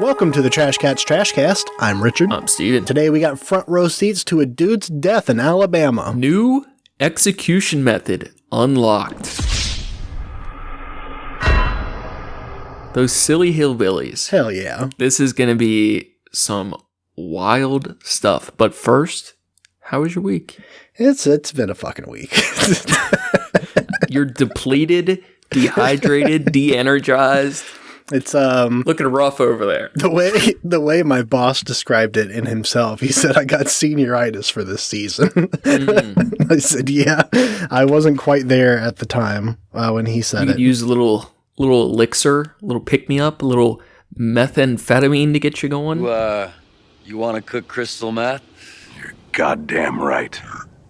Welcome to the Trash Cats Trashcast. I'm Richard. I'm Steven. Today we got front row seats to a dude's death in Alabama. New execution method unlocked. Those silly hillbillies. Hell yeah. This is going to be some wild stuff. But first, how was your week? It's been a fucking week. You're depleted, dehydrated, de-energized. It's looking rough over there. The way my boss described it in himself, he said I got senioritis for this season. I said, yeah, I wasn't quite there at the time when he said you could it. use a little elixir, a little pick-me-up, a little methamphetamine to get you going. You want to cook crystal meth? You're goddamn right.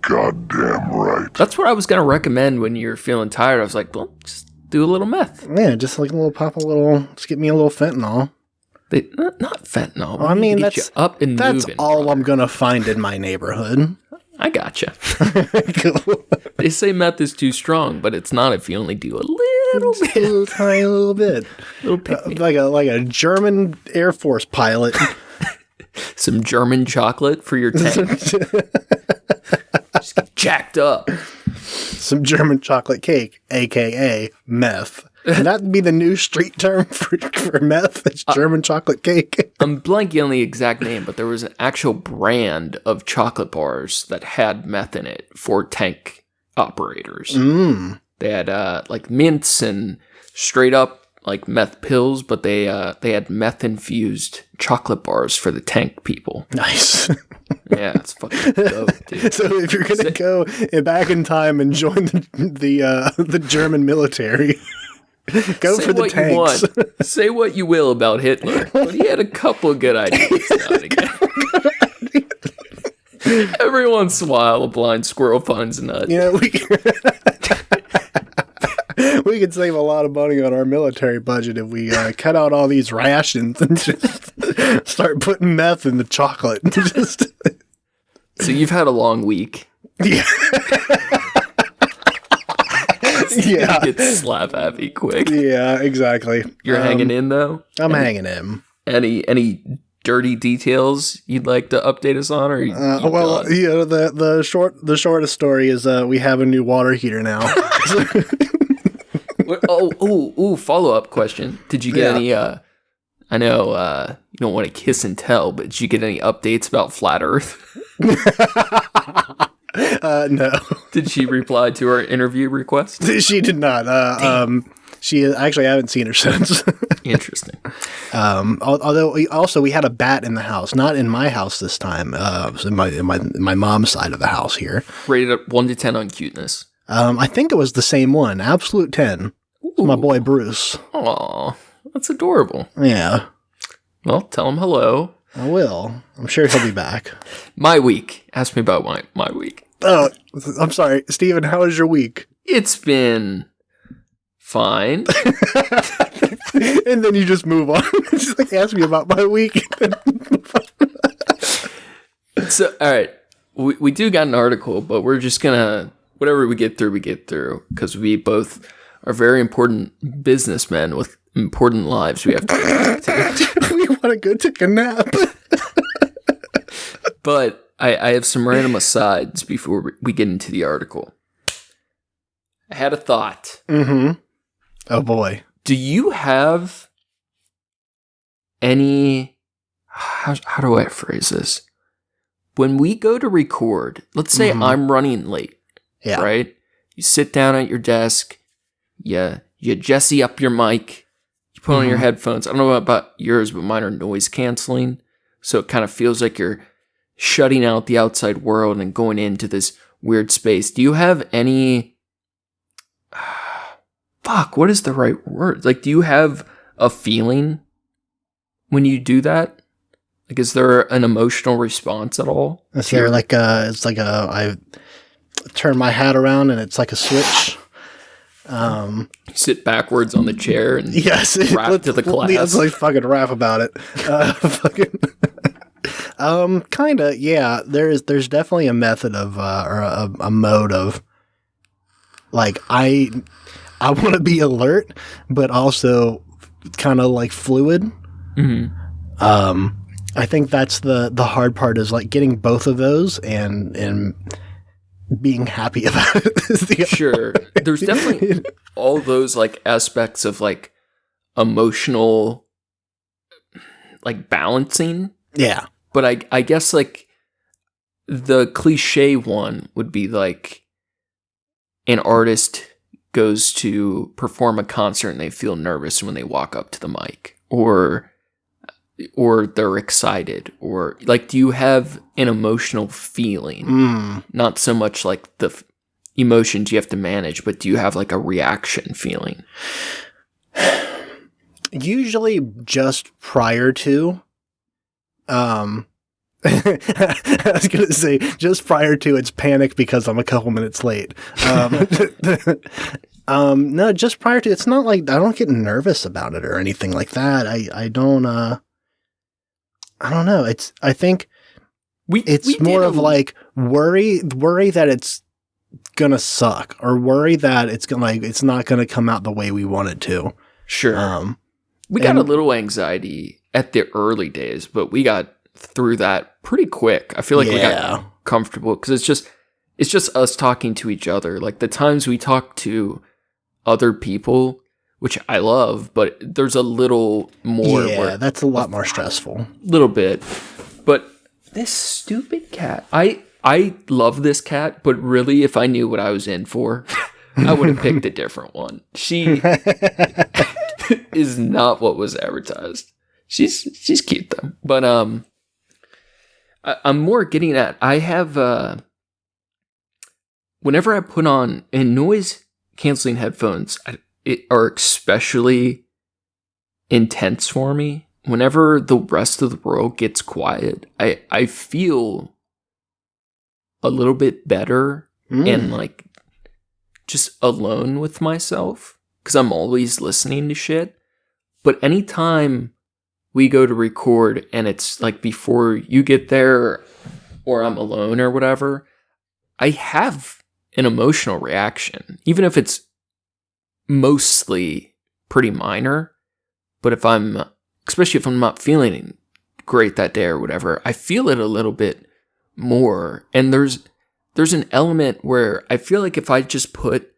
Goddamn right. That's what I was going to recommend when you're feeling tired. I was like, well, just do a little meth. Yeah, just like just get me a little fentanyl. Not fentanyl. Well, I mean, get you up and that's moving. all I'm going to find in my neighborhood. I gotcha. Cool. They say meth is too strong, but it's not if you only do a little bit. A little tiny little bit. Little pick-me. Like a German Air Force pilot. Some German chocolate for your tank. Just get jacked up. Some German chocolate cake, a.k.a. meth. And that'd be the new street term for meth. It's German chocolate cake. I'm blanking on the exact name, but there was an actual brand of chocolate bars that had meth in it for tank operators. They had like mints and straight up like meth pills, but they had meth infused chocolate bars for the tank people. Nice. Yeah, it's fucking dope, dude. So if you're gonna go back in time and join the German military, go for the tanks. You want. Say what you will about Hitler, but he had a couple good ideas now and again. Every once in a while, a blind squirrel finds a nut. You know, we could save a lot of money on our military budget if we cut out all these rations and just start putting meth in the chocolate. So you've had a long week. Yeah. Yeah. Get slap happy quick. Yeah, exactly. You're hanging in though? I'm hanging in. Any dirty details you'd like to update us on, or well, you know, the shortest story is we have a new water heater now. Follow up question. Did you get any? I know you don't want to kiss and tell, but did you get any updates about Flat Earth? No. Did she reply to our interview request? She did not. She actually, I haven't seen her since. Interesting. Although we had a bat in the house, not in my house this time. It was in my mom's side of the house here. Rated up 1 to 10 on cuteness. I think it was the same one. Absolute 10. My boy Bruce. Aw, that's adorable. Yeah. Well, tell him hello. I will. I'm sure he'll be back. My week. Ask me about my week. Oh, I'm sorry. Steven, how was your week? It's been fine. And then you just move on. Just like ask me about my week. So, all right. We do got an article, but we're just going to, whatever we get through, because we both are very important businessmen with important lives we have to get back to. We want to go take a nap. But I have some random asides before we get into the article. I had a thought. Mm-hmm. Oh, boy. Do you have any... How do I phrase this? When we go to record, let's say I'm running late, right? You sit down at your desk, you Jesse up your mic, you put on your headphones. I don't know about yours, but mine are noise canceling. So it kind of feels like you're shutting out the outside world and going into this weird space. Do you have any... what is the right word? Like, do you have a feeling when you do that? Like, is there an emotional response at all? Is there I turn my hat around and it's like a switch. You sit backwards on the chair and rap to the class. Let's like fucking rap about it. Kinda, yeah. There's definitely a method of or a mode of like I want to be alert, but also kind of like fluid. Mm-hmm. I think that's the hard part, is like getting both of those and being happy about it. Sure. There's definitely all those like aspects of like emotional like balancing. Yeah. But I guess like the cliche one would be like an artist goes to perform a concert and they feel nervous when they walk up to the mic, or they're excited, or like, do you have an emotional feeling? Not so much like the emotions you have to manage, but do you have like a reaction feeling? Usually just prior to, I was going to say just prior to, it's panic because I'm a couple minutes late. No, just prior to, it's not like I don't get nervous about it or anything like that. I don't know. I think it's more of like worry that it's gonna suck, or worry that it's not gonna come out the way we want it to. Sure. We got a little anxiety at the early days, but we got through that pretty quick. I feel like we got comfortable because it's just us talking to each other. Like the times we talk to other people, which I love, but there's a little more. Yeah, that's a lot more stressful. Little bit. But this stupid cat, I love this cat, but really, if I knew what I was in for, I would have picked a different one. She is not what was advertised. She's cute though. But I'm more getting at, I have whenever I put on noise canceling headphones, are especially intense for me. Whenever the rest of the world gets quiet, I feel a little bit better and like just alone with myself, because I'm always listening to shit. But anytime we go to record and it's like before you get there or I'm alone or whatever, I have an emotional reaction, even if it's mostly pretty minor. But especially if I'm not feeling great that day or whatever, I feel it a little bit more. And there's an element where I feel like if I just put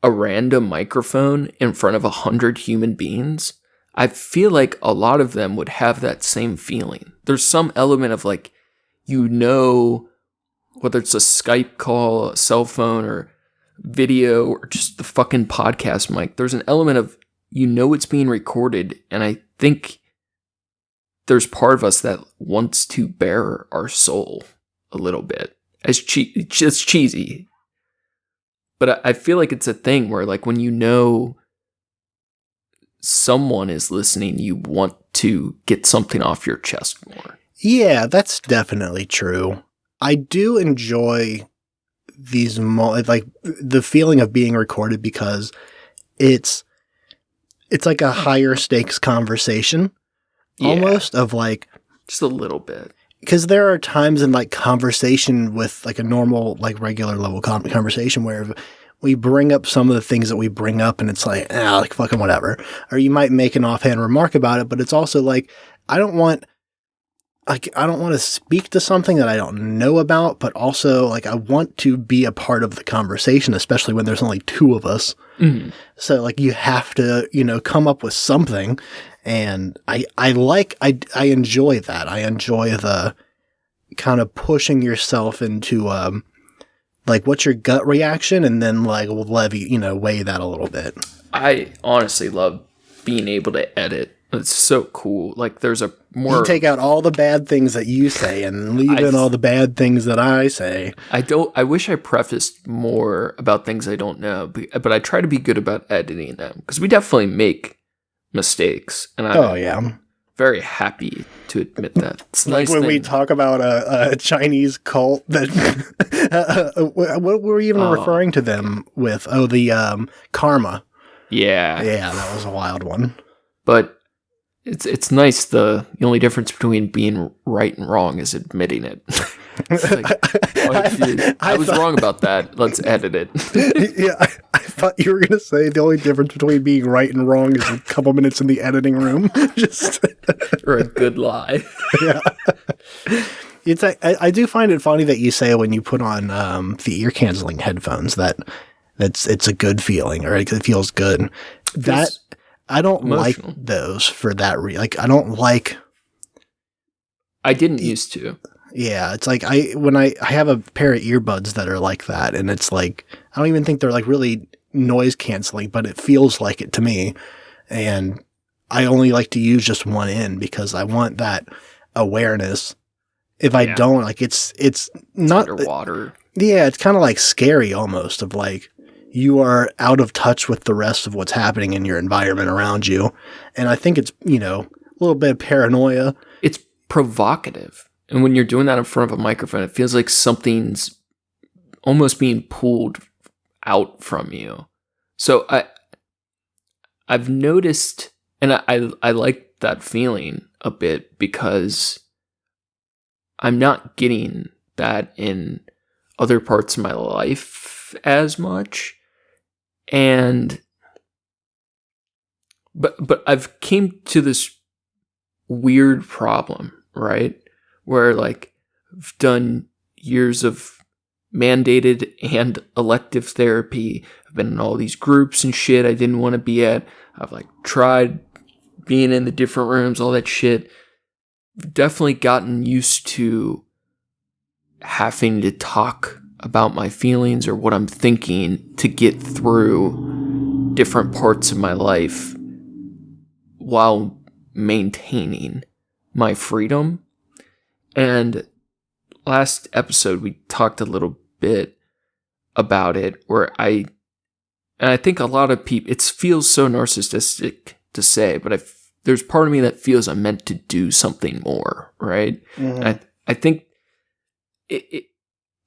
a random microphone in front of 100 human beings, I feel like a lot of them would have that same feeling. There's some element of like, whether it's a Skype call, a cell phone, or video, or just the fucking podcast mic, there's an element of, it's being recorded. And I think there's part of us that wants to bare our soul a little bit. It's cheesy. But I feel like it's a thing where like when someone is listening, you want to get something off your chest more. Yeah, that's definitely true. I do enjoy these like the feeling of being recorded, because it's like a higher stakes conversation, almost, of like just a little bit. Because there are times in like conversation with like a normal, like regular level conversation where we bring up some of the things that we bring up and it's like, like fucking whatever. Or you might make an offhand remark about it, but it's also like, I don't want to speak to something that I don't know about, but also like I want to be a part of the conversation, especially when there's only two of us. Mm-hmm. So like you have to, come up with something. And I enjoy that. I enjoy the kind of pushing yourself into, like what's your gut reaction, and then like we'll weigh that a little bit. I honestly love being able to edit. It's so cool. Like there's you take out all the bad things that you say and leave in all the bad things that I say. I wish I prefaced more about things I don't know, but I try to be good about editing them, because we definitely make mistakes, and I'm very happy to admit that. It's like nice when we talk about a Chinese cult that what were we even referring to them with? The karma. Yeah, that was a wild one. But it's nice. The only difference between being right and wrong is admitting it. Like, I was wrong about that. Let's edit it. Yeah, thought you were going to say the only difference between being right and wrong is a couple minutes in the editing room. Just or a good lie. Yeah. It's I do find it funny that you say when you put on the ear canceling headphones it's a good feeling, or it feels good. That I don't emotional. Like those for that like I don't like. I didn't used to. Yeah, it's like when I have a pair of earbuds that are like that, and it's like I don't even think they're like really noise canceling, but it feels like it to me. And I only like to use just one end because I want that awareness. If I don't, like it's not underwater. Yeah, it's kind of like scary almost, of like you are out of touch with the rest of what's happening in your environment around you. And I think it's, a little bit of paranoia. It's provocative. And when you're doing that in front of a microphone, it feels like something's almost being pulled out from you. So I've noticed, and I like that feeling a bit because I'm not getting that in other parts of my life as much. And but I've came to this weird problem, right? Where like I've done years of mandated and elective therapy. I've been in all these groups and shit I didn't want to be at. I've like tried being in the different rooms, all that shit. Definitely gotten used to having to talk about my feelings or what I'm thinking to get through different parts of my life while maintaining my freedom. And last episode, we talked a little bit about it, where I think a lot of people, it feels so narcissistic to say, but there's part of me that feels I'm meant to do something more, right? Mm-hmm. I think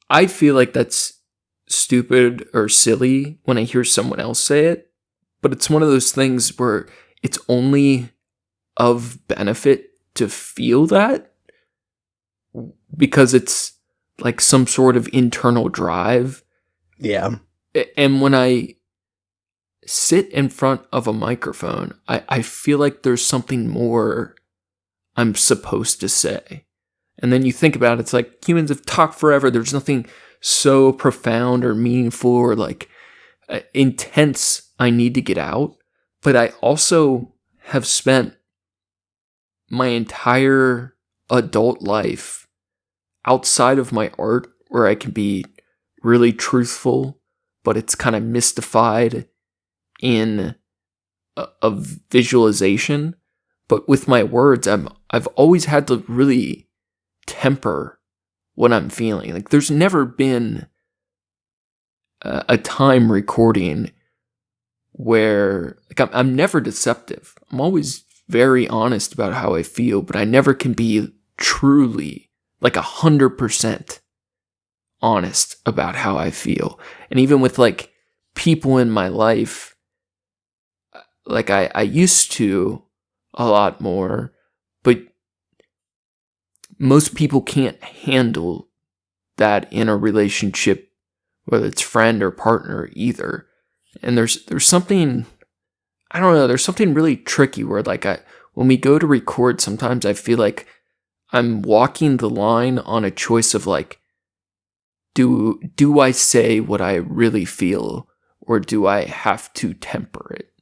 I feel like that's stupid or silly when I hear someone else say it, but it's one of those things where it's only of benefit to feel that, because it's like some sort of internal drive. Yeah. And when I sit in front of a microphone, I feel like there's something more I'm supposed to say. And then you think about it, it's like humans have talked forever. There's nothing so profound or meaningful or like intense I need to get out. But I also have spent my entire adult life outside of my art, where I can be really truthful, but it's kind of mystified in a visualization. But with my words, I've always had to really temper what I'm feeling. Like there's never been a time recording where like I'm never deceptive. I'm always very honest about how I feel, but I never can be truly like 100% honest about how I feel. And even with like people in my life, like I used to a lot more, but most people can't handle that in a relationship, whether it's friend or partner either. And there's something, I don't know, there's something really tricky where like when we go to record, sometimes I feel like I'm walking the line on a choice of like, do I say what I really feel, or do I have to temper it?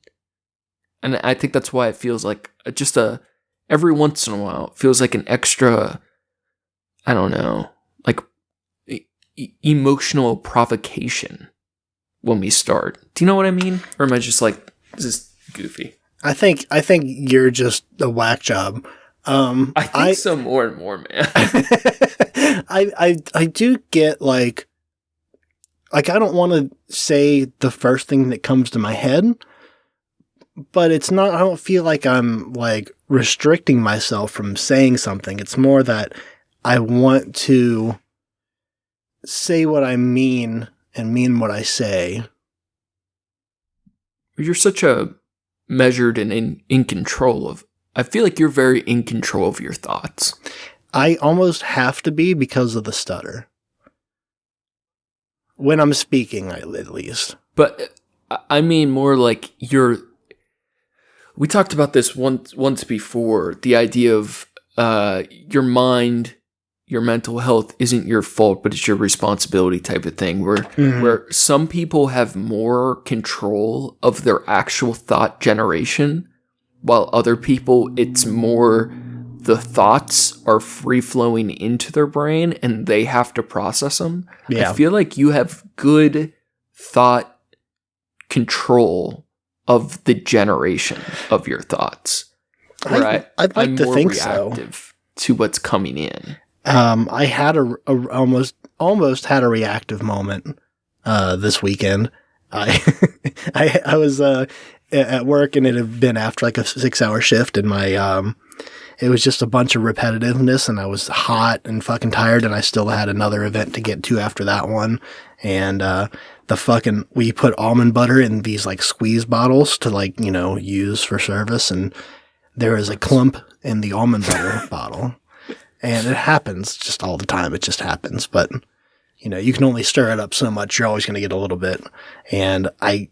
And I think that's why it feels like just every once in a while, it feels like an extra, I don't know, like emotional provocation when we start. Do you know what I mean? Or am I just like, this is goofy? I think you're just a whack job. I think so more and more, man. I do get like I don't want to say the first thing that comes to my head, but it's not, I don't feel like I'm like restricting myself from saying something. It's more that I want to say what I mean and mean what I say. You're such a measured and in control of, I feel like you're very in control of your thoughts. I almost have to be because of the stutter. When I'm speaking, at least. But I mean more like we talked about this once before, the idea of your mind, your mental health isn't your fault, but it's your responsibility type of thing, where some people have more control of their actual thought generation, while other people, it's more the thoughts are free-flowing into their brain and they have to process them. Yeah. I feel like you have good thought control of the generation of your thoughts. I'd like I'm to more think reactive to what's coming in. I had almost had a reactive moment this weekend. I was at work, and it had been after like a 6-hour shift, and my it was just a bunch of repetitiveness, and I was hot and fucking tired, and I still had another event to get to after that one. And we put almond butter in these like squeeze bottles to like, use for service, and there is a clump in the almond butter bottle. And it happens just all the time. It just happens. But, you can only stir it up so much. You're always going to get a little bit. And I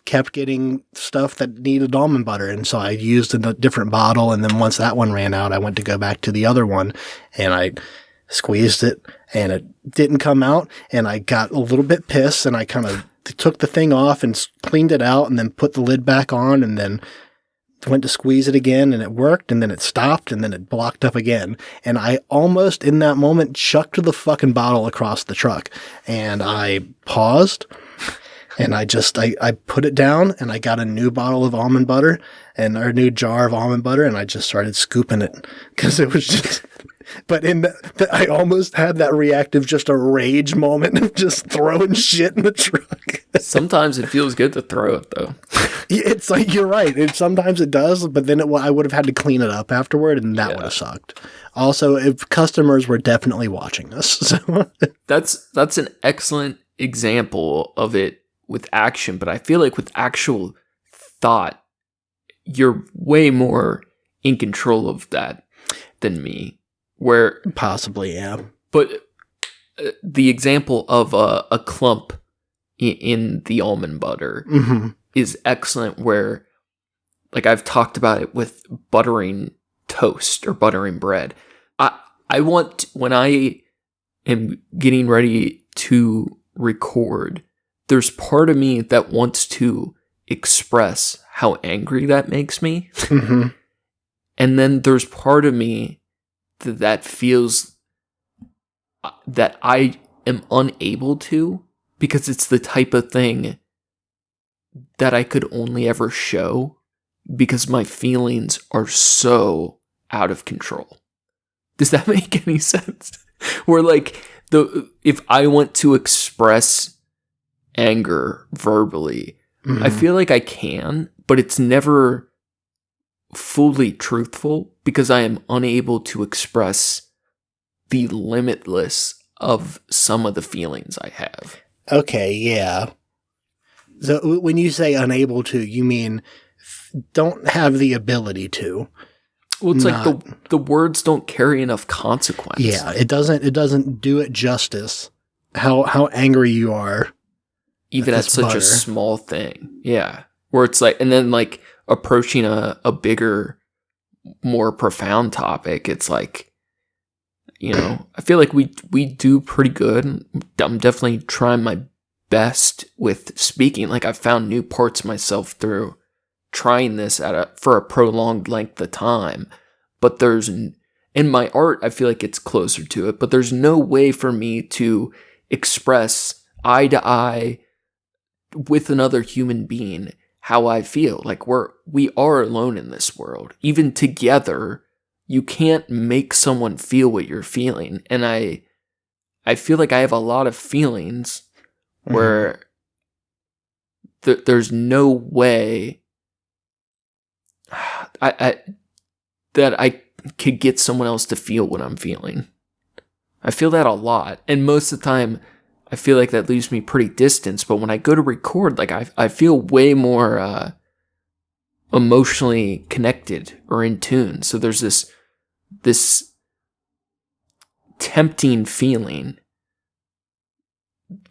kept getting stuff that needed almond butter. And so I used a different bottle. And then once that one ran out, I went to go back to the other one. And I squeezed it. And it didn't come out. And I got a little bit pissed. And I kind of took the thing off and cleaned it out. And then put the lid back on. And then went to squeeze it again, and it worked, and then it stopped, and then it blocked up again. And I almost, in that moment, chucked the fucking bottle across the truck. And I paused, and I put it down, and I got a new bottle of almond butter, or a new jar of almond butter, and I just started scooping it. Because it was just... But I almost had that reactive, just a rage moment of just throwing shit in the truck. Sometimes it feels good to throw it, though. It's like, you're right. Sometimes it does, but then I would have had to clean it up afterward, and that would have sucked. Also, if customers were definitely watching us. So. That's an excellent example of it with action, but I feel like with actual thought, you're way more in control of that than me. Where possibly, yeah. But the example of a clump in the almond butter is excellent. Where, like, I've talked about it with buttering toast or buttering bread. I want, when I am getting ready to record, there's part of me that wants to express how angry that makes me, and then there's part of me that feels that I am unable to, because it's the type of thing that I could only ever show because my feelings are so out of control. Does that make any sense? Where like if I want to express anger verbally, I feel like I can, but it's never fully truthful because I am unable to express the limitless of some of the feelings I have. Okay, yeah. So when you say unable to, you mean don't have the ability to. Well, it's like the words don't carry enough consequence. Yeah, it doesn't do it justice how angry you are. Even at such a small thing. Yeah. Where it's like, and then like approaching a bigger, more profound topic, it's like, I feel like we do pretty good. I'm definitely trying my best with speaking. Like, I've found new parts of myself through trying this for a prolonged length of time. But there's, in my art, I feel like it's closer to it, but there's no way for me to express eye to eye with another human being how I feel. Like, we are alone in this world. Even together, you can't make someone feel what you're feeling. And I feel like I have a lot of feelings where there's no way that I could get someone else to feel what I'm feeling. I feel that a lot. And most of the time, I feel like that leaves me pretty distant, but when I go to record, like I feel way more emotionally connected or in tune. So there's this tempting feeling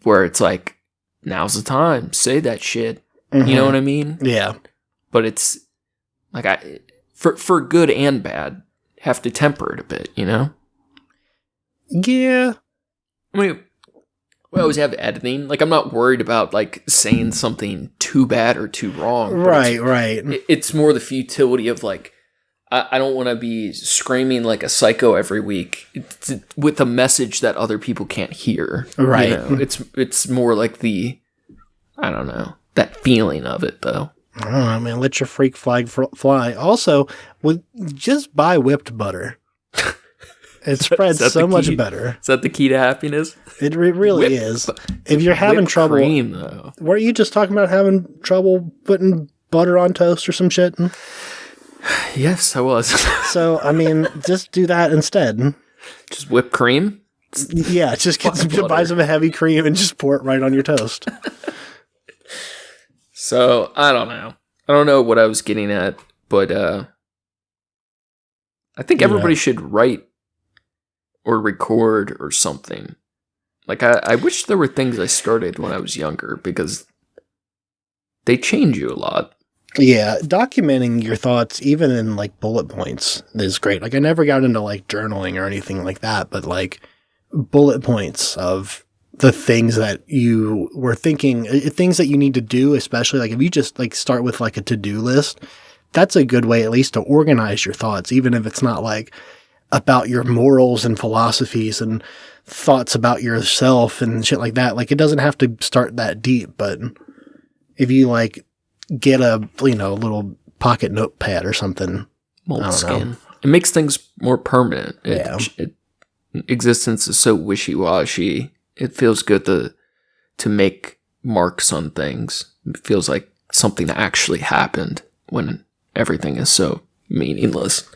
where it's like now's the time. Say that shit. Mm-hmm. You know what I mean? Yeah. But it's like for good and bad, have to temper it a bit, you know? Yeah. I mean, we always have editing. Like, I'm not worried about, like, saying something too bad or too wrong. Right. It's more the futility of, like, I don't want to be screaming like a psycho every week with a message that other people can't hear. Right. You know? It's more like I don't know, that feeling of it, though. I don't know, man. Let your freak flag fly. Also, just buy whipped butter. It spreads so much better. Is that the key to happiness? It really is. If you're having trouble, cream, though. Weren't you just talking about having trouble putting butter on toast or some shit? Yes, I was. So, I mean, just do that instead. Just whipped cream? Yeah, just buy some heavy cream and just pour it right on your toast. So, I don't know. I don't know what I was getting at, but I think everybody should write or record or something. Like, I wish there were things I started when I was younger, because they change you a lot. Yeah, documenting your thoughts, even in, like, bullet points, is great. Like, I never got into, like, journaling or anything like that, but, like, bullet points of the things that you were thinking, things that you need to do, especially, like, if you just, like, start with, like, a to-do list, that's a good way, at least, to organize your thoughts, even if it's not, like, about your morals and philosophies and thoughts about yourself and shit like that. Like, it doesn't have to start that deep, but if you, like, get a, little pocket notepad or something. Moleskin. It makes things more permanent. Existence is so wishy-washy. It feels good to make marks on things. It feels like something actually happened when everything is so meaningless.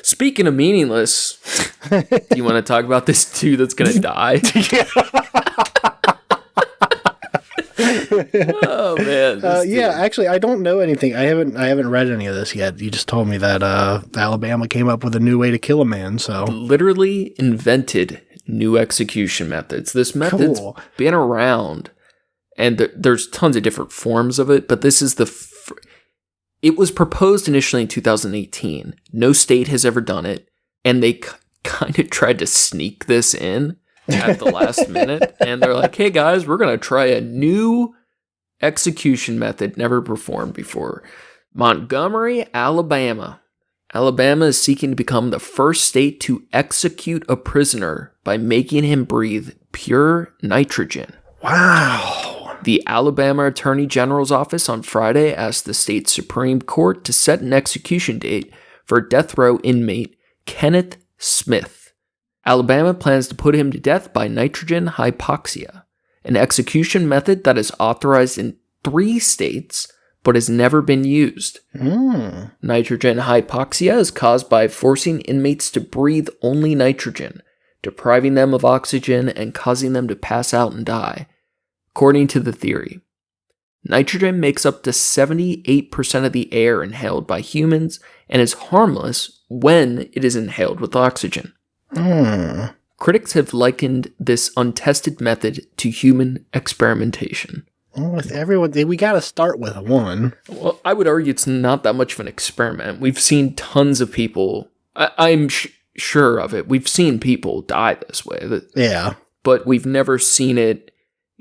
Speaking of meaningless, do you want to talk about this dude that's going to die? Oh man! Actually, I don't know anything. I haven't read any of this yet. You just told me that Alabama came up with a new way to kill a man. So literally invented new execution methods. This method's been around, and there's tons of different forms of it. But this is it was proposed initially in 2018. No state has ever done it, and they kind of tried to sneak this in at the last minute, and they're like, hey guys, we're going to try a new execution method never performed before. Montgomery, Alabama. Alabama is seeking to become the first state to execute a prisoner by making him breathe pure nitrogen. Wow. The Alabama Attorney General's office on Friday asked the state Supreme Court to set an execution date for death row inmate Kenneth Smith. Alabama plans to put him to death by nitrogen hypoxia, an execution method that is authorized in 3 states but has never been used. Nitrogen hypoxia is caused by forcing inmates to breathe only nitrogen, depriving them of oxygen and causing them to pass out and die. According to the theory, nitrogen makes up to 78% of the air inhaled by humans and is harmless when it is inhaled with oxygen. Critics have likened this untested method to human experimentation. Well, with everyone, we got to start with one. Well, I would argue it's not that much of an experiment. We've seen tons of people. I'm sure of it. We've seen people die this way. Yeah. But we've never seen it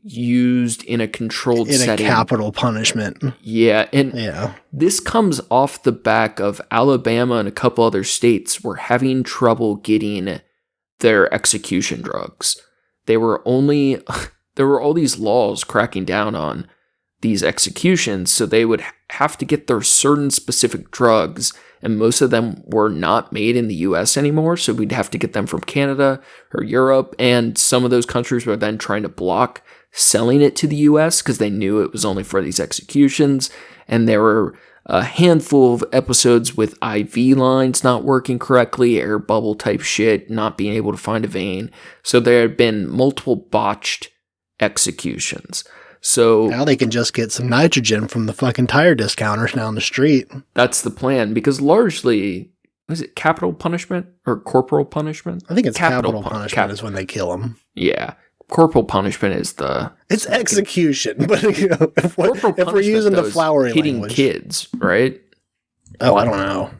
used in a controlled setting. In a capital punishment. Yeah. And this comes off the back of Alabama and a couple other states were having trouble getting their execution drugs. There were all these laws cracking down on these executions, so they would have to get their certain specific drugs, and most of them were not made in the US anymore, so we'd have to get them from Canada or Europe, and some of those countries were then trying to block selling it to the US because they knew it was only for these executions, and there were a handful of episodes with IV lines not working correctly, air bubble type shit, not being able to find a vein, so there had been multiple botched executions. So now they can just get some nitrogen from the fucking tire discounters down the street. That's the plan, because largely, is it capital punishment or corporal punishment? I think it's capital punishment is when they kill them. Yeah. corporal punishment is the... It's execution, but if we're using the flowery hitting language. kids, right? Oh, I don't know.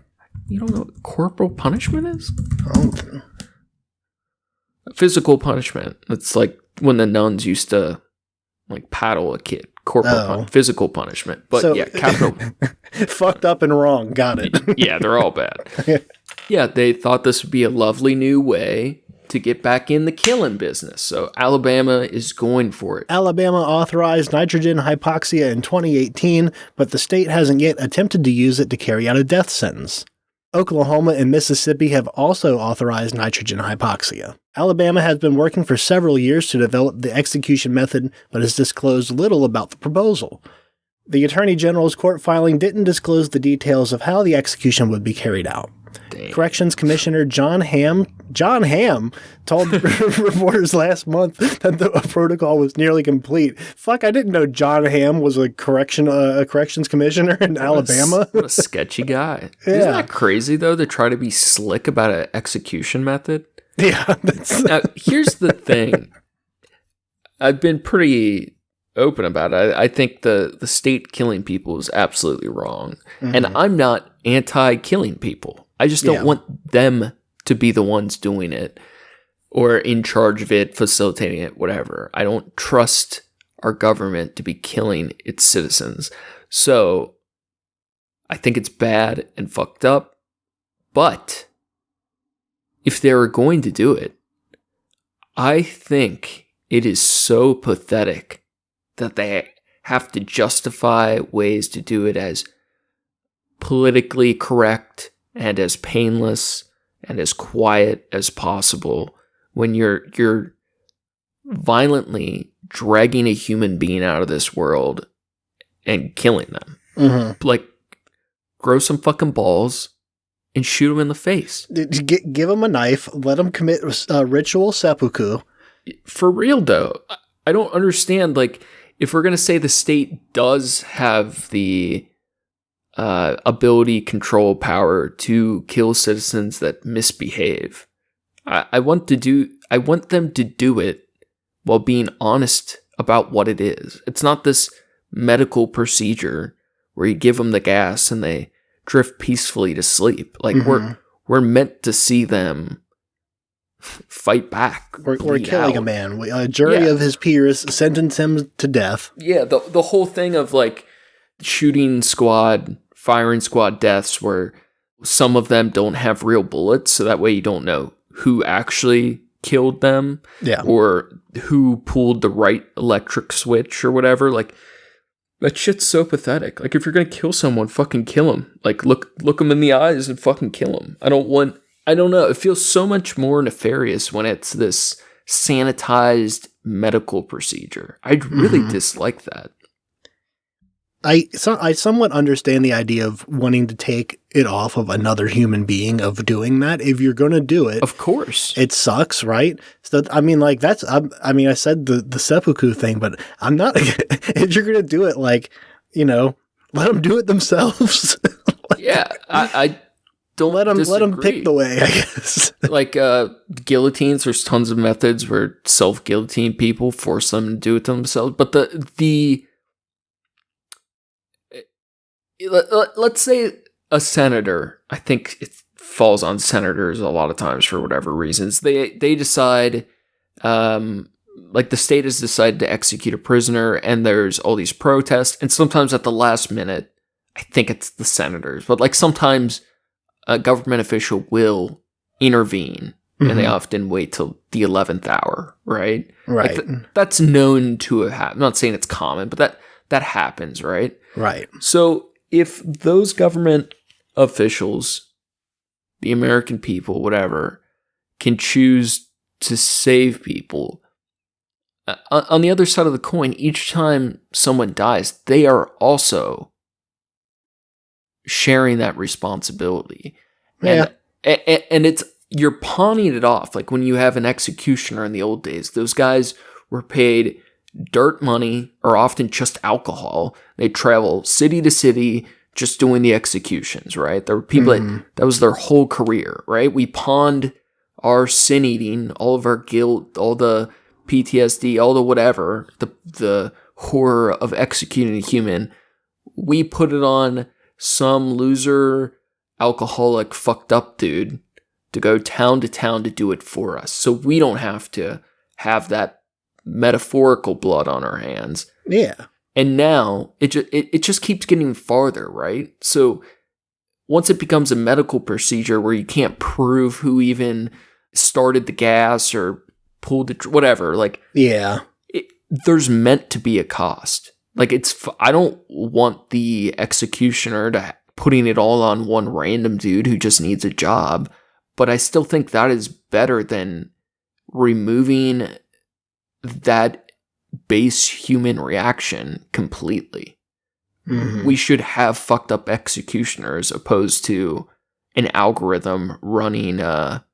You don't know what corporal punishment is? Oh. Physical punishment. It's like when the nuns used to like paddle a kid. Physical punishment. But so, yeah, capital. Fucked up and wrong. Got it. Yeah, they're all bad. Yeah, they thought this would be a lovely new way to get back in the killing business. So Alabama is going for it. Alabama authorized nitrogen hypoxia in 2018, but the state hasn't yet attempted to use it to carry out a death sentence. Oklahoma and Mississippi have also authorized nitrogen hypoxia. Alabama has been working for several years to develop the execution method, but has disclosed little about the proposal. The Attorney General's court filing didn't disclose the details of how the execution would be carried out. Damn. Corrections Commissioner John Hamm told reporters last month that the protocol was nearly complete. Fuck, I didn't know John Hamm was a corrections commissioner in Alabama. What a sketchy guy. Yeah. Isn't that crazy, though, to try to be slick about an execution method? Yeah. Now, here's the thing. I've been pretty open about it. I think the state killing people is absolutely wrong. Mm-hmm. And I'm not anti-killing people. I just don't want them to be the ones doing it or in charge of it, facilitating it, whatever. I don't trust our government to be killing its citizens. So I think it's bad and fucked up. But if they were going to do it, I think it is so pathetic that they have to justify ways to do it as politically correct and as painless and as quiet as possible when you're violently dragging a human being out of this world and killing them. Mm-hmm. Like, grow some fucking balls and shoot them in the face. Give them a knife, let them commit ritual seppuku. For real, though, I don't understand, like, if we're going to say the state does have the ability, control, power to kill citizens that misbehave, I want them to do it while being honest about what it is. It's not this medical procedure where you give them the gas and they drift peacefully to sleep. Like, we're meant to see them fight back or killing a man. A jury of his peers sentence him to death. Yeah, the whole thing of like shooting squad, firing squad deaths where some of them don't have real bullets, so that way you don't know who actually killed them or who pulled the right electric switch or whatever. Like, that shit's so pathetic. Like, if you're gonna kill someone, fucking kill him. Like, look them in the eyes and fucking kill him. I don't know. It feels so much more nefarious when it's this sanitized medical procedure. I really dislike that. I somewhat understand the idea of wanting to take it off of another human being of doing that. If you're going to do it, of course, it sucks, right? So I mean, like I said the seppuku thing, but I'm not. If you're going to do it, like, you know, let them do it themselves. I don't let them pick the way, I guess. Like guillotines, there's tons of methods where self-guillotine people, force them to do it themselves. But let's say a senator, I think it falls on senators a lot of times for whatever reasons. They decide, like the state has decided to execute a prisoner and there's all these protests. And sometimes at the last minute, I think it's the senators, but like sometimes a government official will intervene and they often wait till the 11th hour, right? Right. Like that's known to have happened. I'm not saying it's common, but that happens, right? Right. So if those government officials, the American people, whatever, can choose to save people, on the other side of the coin, each time someone dies, they are also sharing that responsibility. Yeah. And it's, you're pawning it off. Like when you have an executioner in the old days, those guys were paid dirt money or often just alcohol. They travel city to city just doing the executions, right? There were people that was their whole career, right? We pawned our sin eating, all of our guilt, all the PTSD, all the whatever, the horror of executing a human, we put it on some loser, alcoholic, fucked up dude to go town to town to do it for us. So we don't have to have that metaphorical blood on our hands. Yeah. And now it just keeps getting farther, right? So once it becomes a medical procedure where you can't prove who even started the gas or pulled the whatever, like, yeah, there's meant to be a cost. Like, I don't want the executioner to putting it all on one random dude who just needs a job, but I still think that is better than removing that base human reaction completely. Mm-hmm. We should have fucked up executioners opposed to an algorithm running a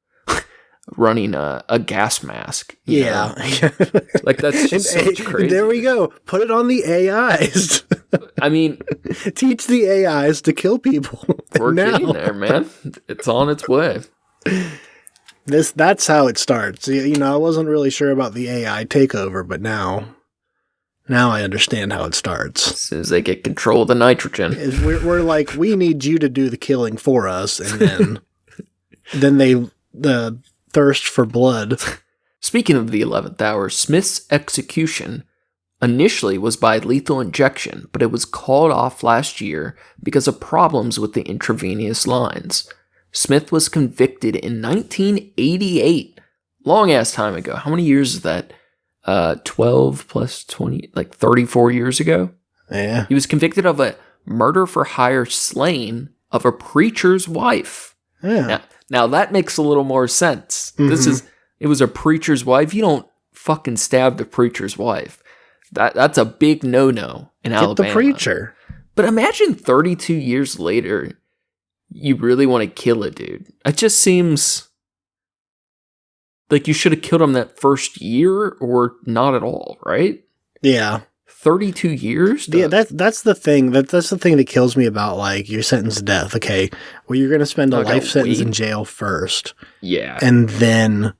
gas mask. Yeah. Like, that's just so crazy. There we go. Put it on the AIs. I mean, teach the AIs to kill people. We're getting there, man. It's on its way. That's how it starts. You know, I wasn't really sure about the AI takeover, but now I understand how it starts. As soon as they get control of the nitrogen. We're like, we need you to do the killing for us, and then the thirst for blood. Speaking of the 11th hour, Smith's execution initially was by lethal injection, but it was called off last year because of problems with the intravenous lines. Smith was convicted in 1988. Long ass time ago. How many years is that? 12 plus 20, like 34 years ago? Yeah. He was convicted of a murder for hire slaying of a preacher's wife. Yeah. Now that makes a little more sense. Mm-hmm. It was a preacher's wife. You don't fucking stab the preacher's wife. That's a big no-no in Alabama. Get the preacher. But imagine 32 years later, you really want to kill a dude. It just seems like you should have killed him that first year or not at all, right? Yeah. 32 years? Yeah, that's the thing. That's the thing that kills me about, like, you're sentenced to death. Okay, well, you're going to spend a life sentence in jail first. Yeah. And then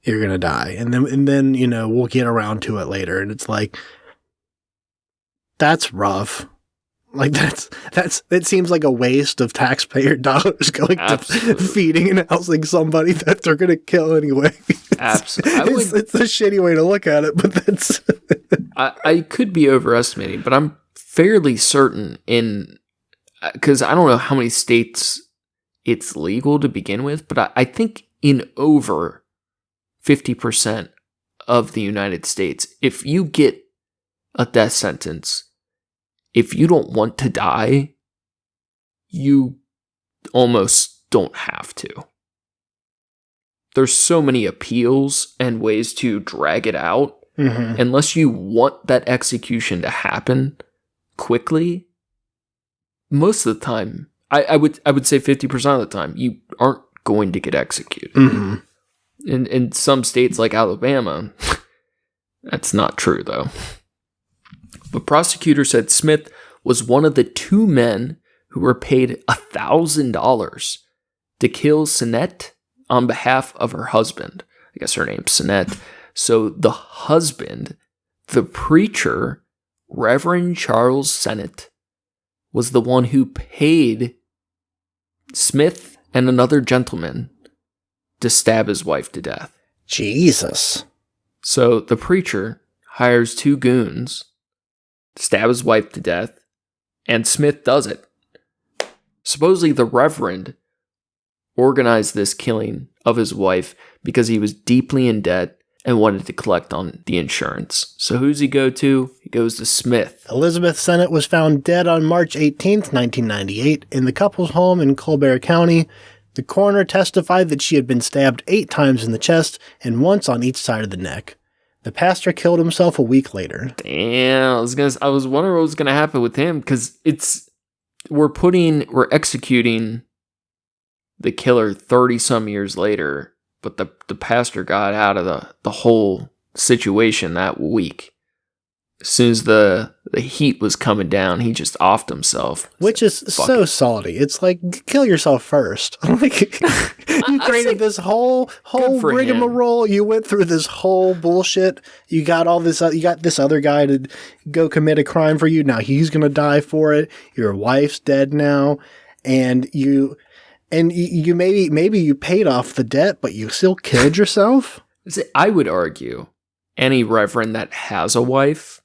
you're going to die. And then, you know, we'll get around to it later. And it's like, that's rough. Like, it seems like a waste of taxpayer dollars going to feeding and housing somebody that they're going to kill anyway. Absolutely. It's a shitty way to look at it, but that's... I could be overestimating, but I'm fairly certain because I don't know how many states it's legal to begin with, but I think in over 50% of the United States, if you get a death sentence, if you don't want to die, you almost don't have to. There's so many appeals and ways to drag it out. Mm-hmm. Unless you want that execution to happen quickly, most of the time, I would say 50% of the time, you aren't going to get executed. Mm-hmm. In some states like Alabama, that's not true though. But prosecutors said Smith was one of the two men who were paid $1,000 to kill Sinnette on behalf of her husband. I guess her name's Sinnette. So the husband, the preacher, Reverend Charles Sennett, was the one who paid Smith and another gentleman to stab his wife to death. Jesus. So the preacher hires two goons, stab his wife to death, and Smith does it. Supposedly the Reverend organized this killing of his wife because he was deeply in debt and wanted to collect on the insurance. So who's he go to? He goes to Smith. Elizabeth Sennett was found dead on March 18th, 1998, in the couple's home in Colbert County. The coroner testified that she had been stabbed 8 times in the chest and once on each side of the neck. The pastor killed himself a week later. Damn, I was wondering what was going to happen with him, because we're executing the killer 30-some years later, but the pastor got out of the whole situation that week. as soon as the heat was coming down, he just offed himself. Which is so salty. It's like, kill yourself first. Like, you created this whole rigmarole. You went through this whole bullshit. You got all this. You got this other guy to go commit a crime for you. Now he's gonna die for it. Your wife's dead now, and you maybe you paid off the debt, but you still killed yourself. I would argue any reverend that has a wife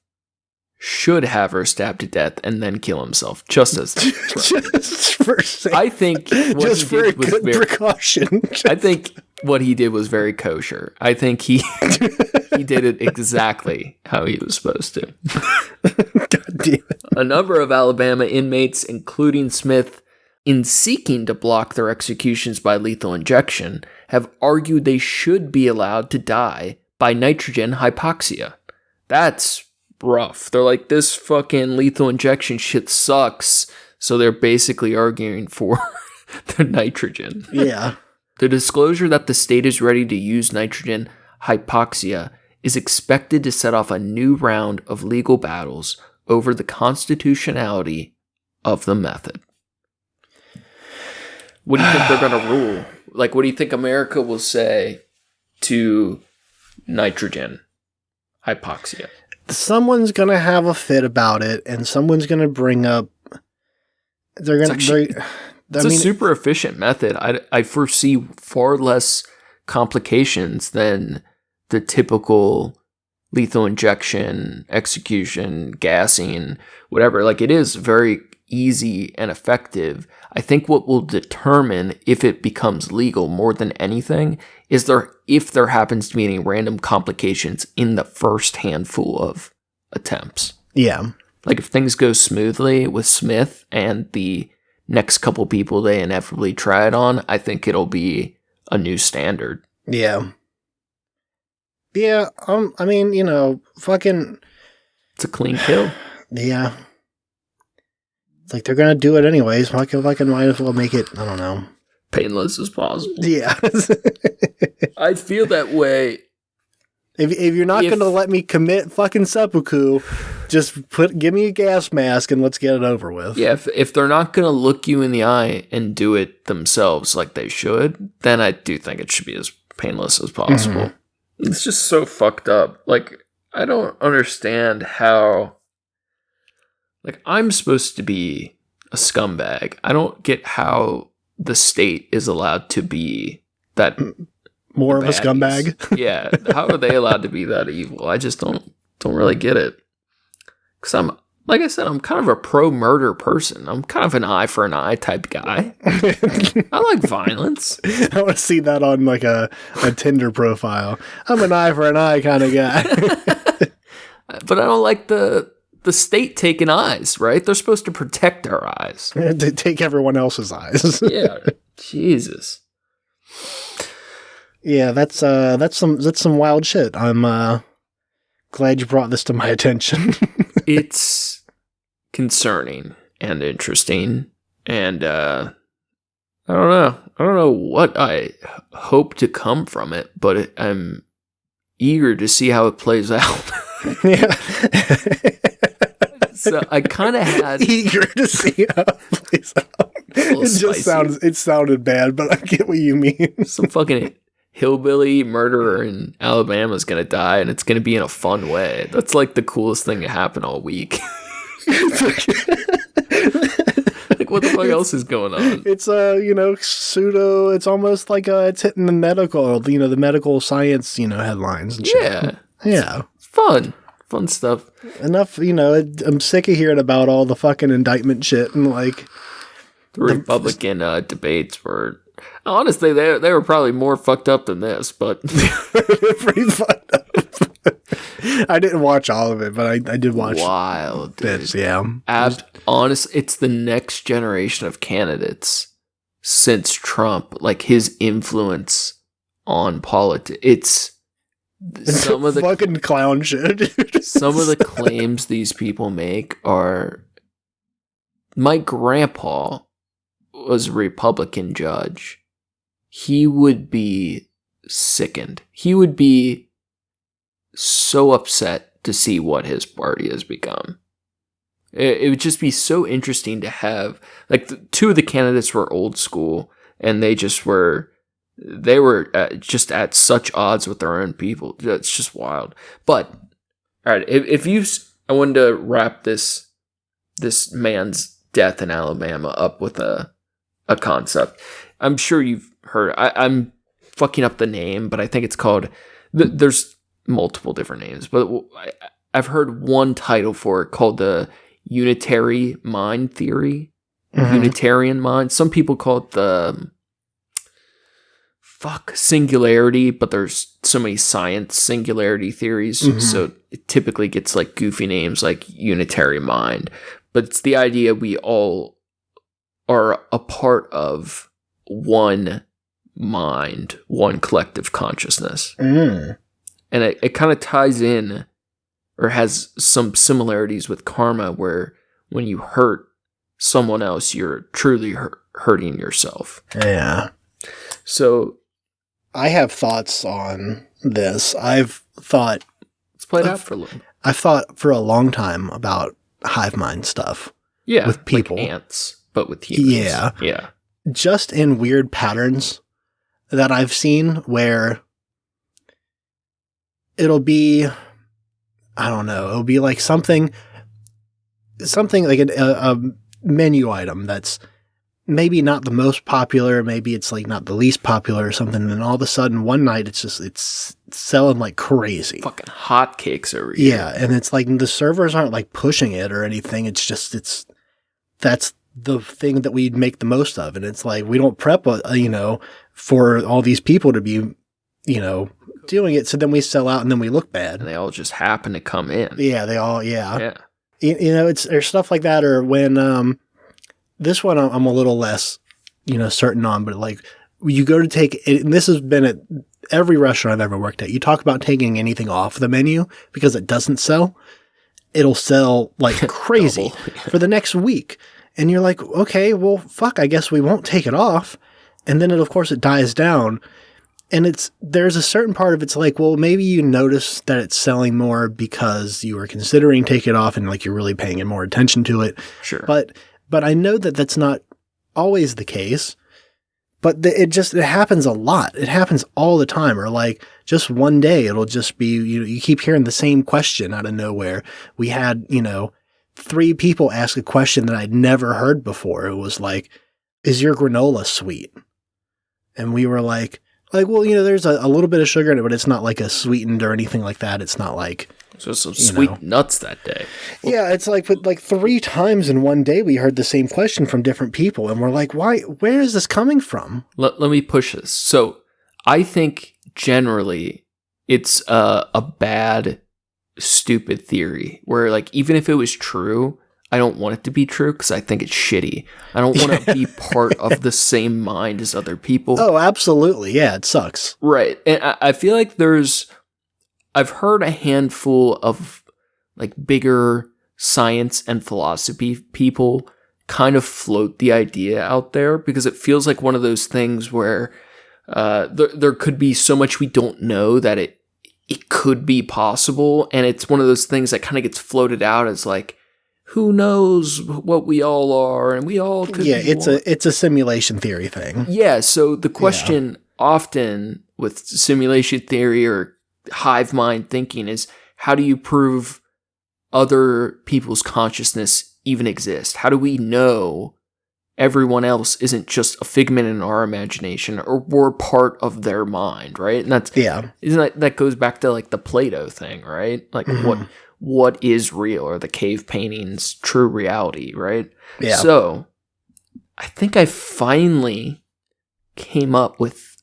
should have her stabbed to death and then kill himself, just as just for sake. I think what just he for did was good very, precaution. I think what he did was very kosher. I think he did it exactly how he was supposed to. God damn it. A number of Alabama inmates, including Smith, in seeking to block their executions by lethal injection, have argued they should be allowed to die by nitrogen hypoxia. That's rough. They're like, this fucking lethal injection shit sucks. So they're basically arguing for the nitrogen. Yeah. The disclosure that the state is ready to use nitrogen hypoxia is expected to set off a new round of legal battles over the constitutionality of the method. What do you think they're going to rule? Like, what do you think America will say to nitrogen hypoxia? Someone's gonna have a fit about it, and someone's gonna bring up. It's a super efficient method. I foresee far less complications than the typical lethal injection, execution, gassing, whatever. Like, it is very easy and effective. I think what will determine if it becomes legal more than anything is if there happens to be any random complications in the first handful of attempts. Yeah. Like, if things go smoothly with Smith and the next couple people they inevitably try it on, I think it'll be a new standard. Yeah. Yeah, I mean, fucking... It's a clean kill. Yeah. It's like, they're gonna do it anyways. Fucking might as well make it, I don't know, painless as possible. Yeah. I feel that way. If you're not gonna let me commit fucking seppuku, just give me a gas mask and let's get it over with. Yeah, if they're not gonna look you in the eye and do it themselves like they should, then I do think it should be as painless as possible. Mm-hmm. It's just so fucked up. Like, I don't understand how... Like, I'm supposed to be a scumbag. I don't get how the state is allowed to be that... More of a scumbag? Yeah. How are they allowed to be that evil? I just don't really get it. Because like I said, I'm kind of a pro-murder person. I'm kind of an eye for an eye type guy. I like violence. I want to see that on like a Tinder profile. I'm an eye for an eye kind of guy. But I don't like the state taking eyes, right? They're supposed to protect our eyes. To take everyone else's eyes. Yeah. Jesus. Yeah, that's some wild shit. I'm glad you brought this to my attention. It's concerning and interesting, and I don't know what I hope to come from it, but I'm eager to see how it plays out. Yeah. So I kind of had eager to see how it plays out. It sounded bad, but I get what you mean. Some fucking hillbilly murderer in Alabama is gonna die, and it's gonna be in a fun way. That's like the coolest thing to happen all week. Like, what the fuck else is going on? It's pseudo. It's almost like it's hitting the medical, the medical science, headlines and shit. Yeah, yeah, it's fun stuff. Enough, I'm sick of hearing about all the fucking indictment shit and like the Republican debates were. Honestly, they were probably more fucked up than this, but pretty fucked up. I didn't watch all of it, but I did watch wild bits. Yeah, honest, it's the next generation of candidates since Trump. Like, his influence on politics. It's some of the fucking clown shit. Some of the claims these people make are. My grandpa was a Republican judge. He would be sickened. He would be so upset to see what his party has become. It would just be so interesting to have, like, two of the candidates were old school, and they were just at such odds with their own people. It's just wild. But, all right, I wanted to wrap this man's death in Alabama up with a concept. I'm sure you've heard. I'm fucking up the name, but I think it's called. There's multiple different names, but I've heard one title for it called the unitary mind theory. Mm-hmm. Unitarian mind. Some people call it the singularity, but there's so many science singularity theories, so it typically gets like goofy names like unitary mind. But it's the idea we all are a part of one mind, one collective consciousness. And it kind of ties in or has some similarities with karma, where when you hurt someone else, you're truly hurting yourself. Yeah. So I have thoughts on this. Let's play it out for a little. I've thought for a long time about hive mind stuff. Yeah. With people. Like ants, but with humans. Yeah. Yeah. Just in weird patterns that I've seen where it'll be, I don't know, it'll be like something like a menu item that's maybe not the most popular, maybe it's like not the least popular or something, and all of a sudden one night it's selling like crazy. Fucking hotcakes over here. Yeah, and it's like the servers aren't like pushing it or anything, that's the thing that we make the most of, and it's like we don't prep for all these people to be doing it, so then we sell out and then we look bad. And they all just happen to come in. Yeah, they all, yeah. Yeah. There's stuff like that, or when, this one I'm a little less, certain on, but like you go to take it, and this has been at every restaurant I've ever worked at. You talk about taking anything off the menu because it doesn't sell. It'll sell like crazy for the next week. And you're like, okay, well, fuck, I guess we won't take it off. And then of course it dies down. And there's a certain part of it's like, well, maybe you notice that it's selling more because you were considering taking it off and like you're really paying more attention to it. Sure. But I know that that's not always the case. But it happens a lot. It happens all the time. Or like just one day, it'll just be, you keep hearing the same question out of nowhere. We had, 3 people ask a question that I'd never heard before. It was like, is your granola sweet? And we were like, well, there's a little bit of sugar in it, but it's not like a sweetened or anything like that. It's not like... So some sweet nuts that day. Yeah, it's like, but like 3 times in one day we heard the same question from different people. And we're like, where is this coming from? Let me push this. So I think generally it's a bad, stupid theory where like, even if it was true, I don't want it to be true because I think it's shitty. I don't want to be part of the same mind as other people. Oh, absolutely. Yeah, it sucks. Right. And I feel like I've heard a handful of like bigger science and philosophy people kind of float the idea out there because it feels like one of those things where there could be so much we don't know that it could be possible. And it's one of those things that kind of gets floated out as like, who knows what we all are, and we all could. Yeah, it's a simulation theory thing. Yeah, so the question often with simulation theory or hive mind thinking is, how do you prove other people's consciousness even exist? How do we know everyone else isn't just a figment in our imagination, or we're part of their mind, right? And that goes back to like the Plato thing, right? Like what is real, or the cave paintings true reality, right? Yeah. So I think I finally came up with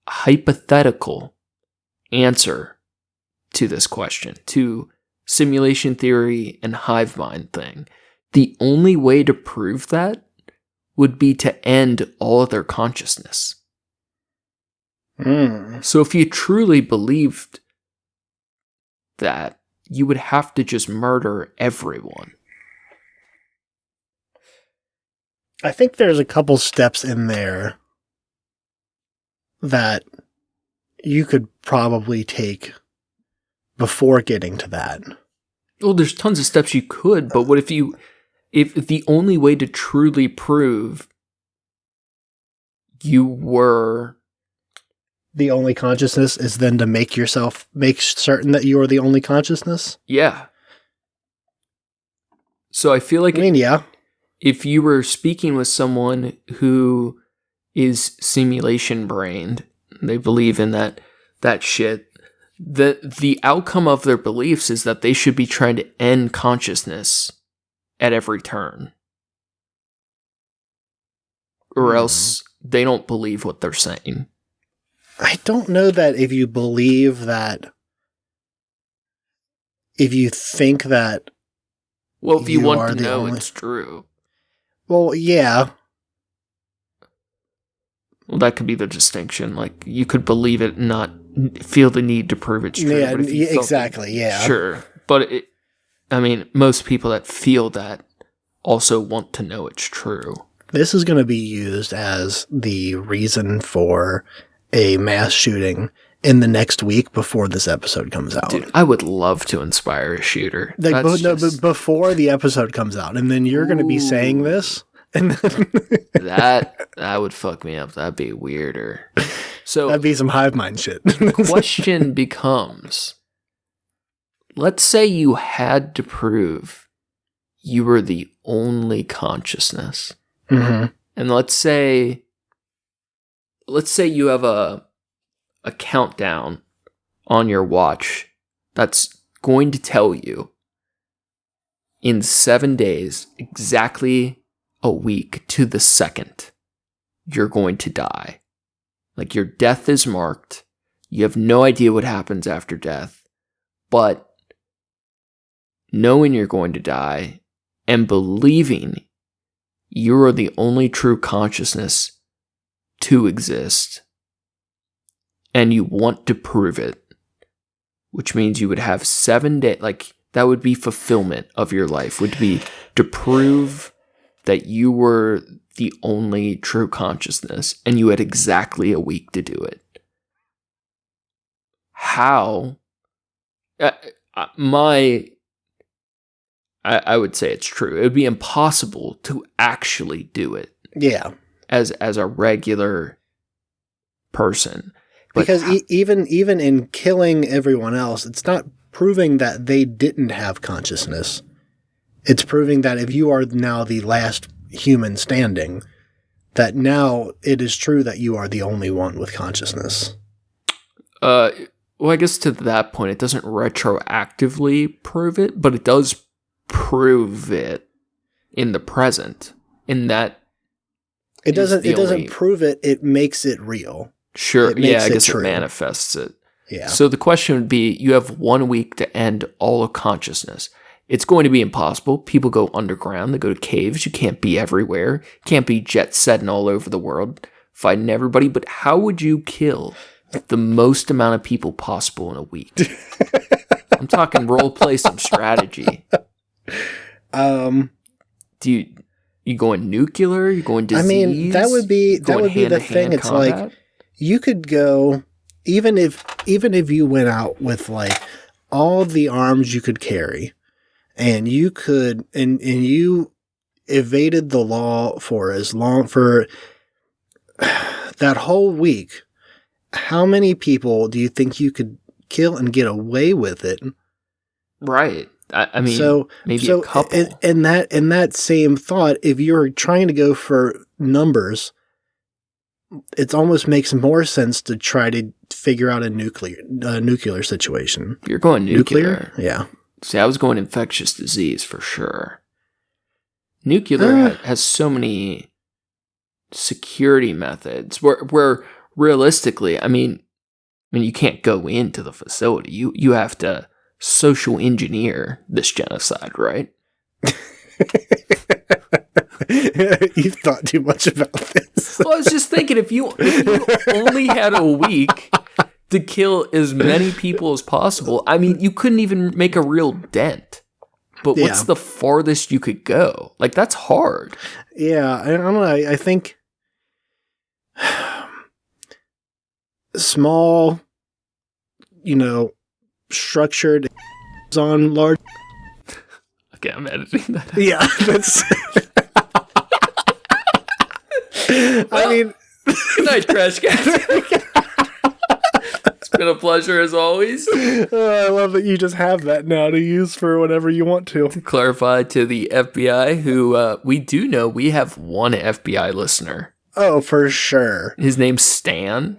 a hypothetical answer to this question, to simulation theory and hive mind thing. The only way to prove that would be to end all of their consciousness. So if you truly believed that, you would have to just murder everyone. I think there's a couple steps in there that you could probably take before getting to that. Well, there's tons of steps you could, but what if the only way to truly prove you were the only consciousness is then to make certain that you are the only consciousness? Yeah. So I feel like yeah. If you were speaking with someone who is simulation brained, they believe in that shit, the outcome of their beliefs is that they should be trying to end consciousness at every turn. Or else they don't believe what they're saying. I don't know that if you believe that, if you think that. Well, if you want to know it's true. Well, yeah. Well, that could be the distinction. Like, you could believe it and not feel the need to prove it's true. Yeah, exactly, yeah. Sure. But, most people that feel that also want to know it's true. This is going to be used as the reason for a mass shooting in the next week before this episode comes out. Dude, I would love to inspire a shooter. But before the episode comes out, and then you're going to be saying this, and then that would fuck me up. That'd be weirder. So that'd be some hive mind shit. The question becomes: let's say you had to prove you were the only consciousness, and let's say you have a countdown on your watch that's going to tell you in 7 days, exactly a week to the second, you're going to die. Like, your death is marked. You have no idea what happens after death, but knowing you're going to die and believing you are the only true consciousness to exist, and you want to prove it, which means you would have 7 days, like, that would be fulfillment of your life, would be to prove that you were the only true consciousness, and you had exactly a week to do it. How? I would say it's true. It would be impossible to actually do it. Yeah. As a regular person. Because even in killing everyone else, it's not proving that they didn't have consciousness. It's proving that if you are now the last human standing, that now it is true that you are the only one with consciousness. Well, I guess to that point, it doesn't retroactively prove it, but it does prove it in the present. In that, it doesn't prove it. It makes it real. Sure. Yeah, I guess it manifests it. Yeah. So the question would be, you have 1 week to end all of consciousness. It's going to be impossible. People go underground. They go to caves. You can't be everywhere. You can't be jet setting all over the world, fighting everybody. But how would you kill the most amount of people possible in a week? I'm talking role play, some strategy. Do you going nuclear? You going disease? I mean, that would be the thing. It's combat? Like, you could go, even if you went out with like all the arms you could carry, and you could and you evaded the law for that whole week, how many people do you think you could kill and get away with it? Right. I mean, maybe a couple. In that same thought, if you're trying to go for numbers, it almost makes more sense to try to figure out a nuclear situation. You're going nuclear? Yeah. See, I was going infectious disease for sure. Nuclear has so many security methods where realistically, I mean, you can't go into the facility. You have to social engineer this genocide, right? You've thought too much about this. Well, I was just thinking, if you only had a week to kill as many people as possible, I mean, you couldn't even make a real dent. But what's the farthest you could go? Like, that's hard. Yeah, I don't know. I think small, structured on large. Okay, I'm editing that. Yeah, that's. I mean, good night, Trash Cats. It's been a pleasure as always. I love that you just have that now to use for whatever you want to. To clarify to the FBI, who we do know we have one FBI listener. Oh, for sure. His name's Stan,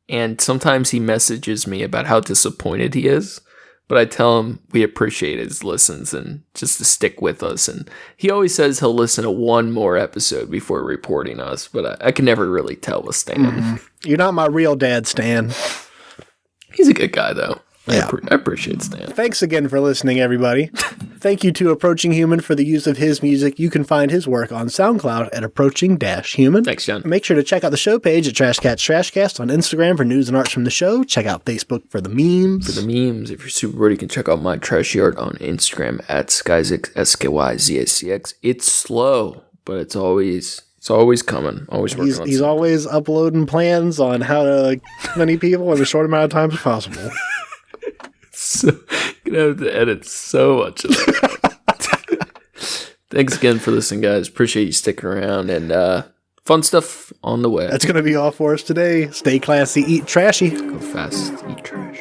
and sometimes he messages me about how disappointed he is. But I tell him we appreciate his listens and just to stick with us. And he always says he'll listen to one more episode before reporting us. But I can never really tell with Stan. Mm-hmm. You're not my real dad, Stan. He's a good guy, though. Yeah. I appreciate Stan. Thanks again for listening, everybody. Thank you to Approaching Human for the use of his music. You can find his work on SoundCloud at Approaching-Human. Thanks, John. Make sure to check out the show page at Trash Cats Trashcast on Instagram for news and arts from the show. Check out Facebook for the memes. For the memes, if you're super bored, you can check out my trashy art on Instagram at Skyzix, SKYZACX. It's slow, but it's always coming. Always working on He's always uploading plans on how to as many people in a short amount of time as possible. So you're gonna have to edit so much of that. Thanks again for listening, guys. Appreciate you sticking around, and fun stuff on the way. That's going to be all for us today. Stay classy, eat trashy. Go fast, eat trash.